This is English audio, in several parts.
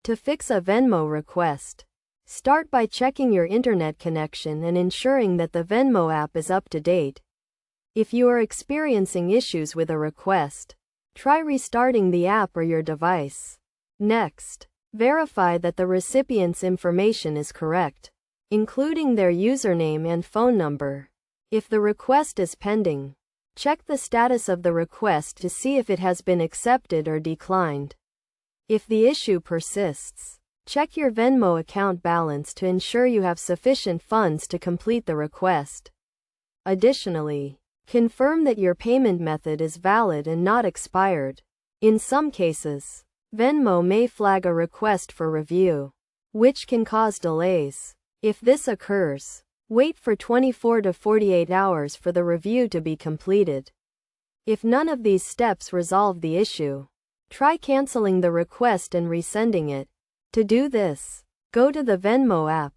To fix a Venmo request, start by checking your internet connection and ensuring that the Venmo app is up to date. If you are experiencing issues with a request, try restarting the app or your device. Next, verify that the recipient's information is correct, including their username and phone number. If the request is pending, check the status of the request to see if it has been accepted or declined. If the issue persists, check your Venmo account balance to ensure you have sufficient funds to complete the request. Additionally, confirm that your payment method is valid and not expired. In some cases, Venmo may flag a request for review, which can cause delays. If this occurs, wait for 24 to 48 hours for the review to be completed. If none of these steps resolve the issue, try canceling the request and resending it. To do this, go to the Venmo app,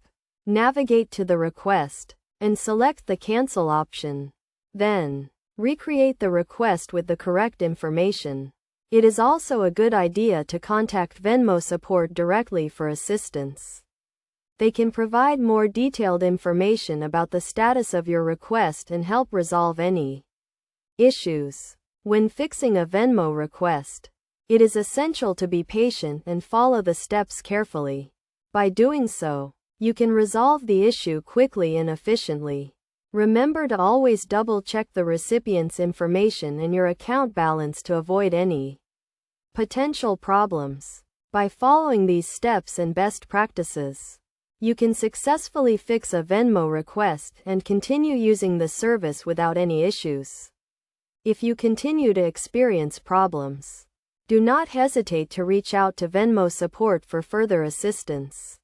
navigate to the request, and select the cancel option. Then, recreate the request with the correct information. It is also a good idea to contact Venmo support directly for assistance. They can provide more detailed information about the status of your request and help resolve any issues. When fixing a Venmo request, it is essential to be patient and follow the steps carefully. By doing so, you can resolve the issue quickly and efficiently. Remember to always double-check the recipient's information and your account balance to avoid any potential problems. By following these steps and best practices, you can successfully fix a Venmo request and continue using the service without any issues. If you continue to experience problems, do not hesitate to reach out to Venmo support for further assistance.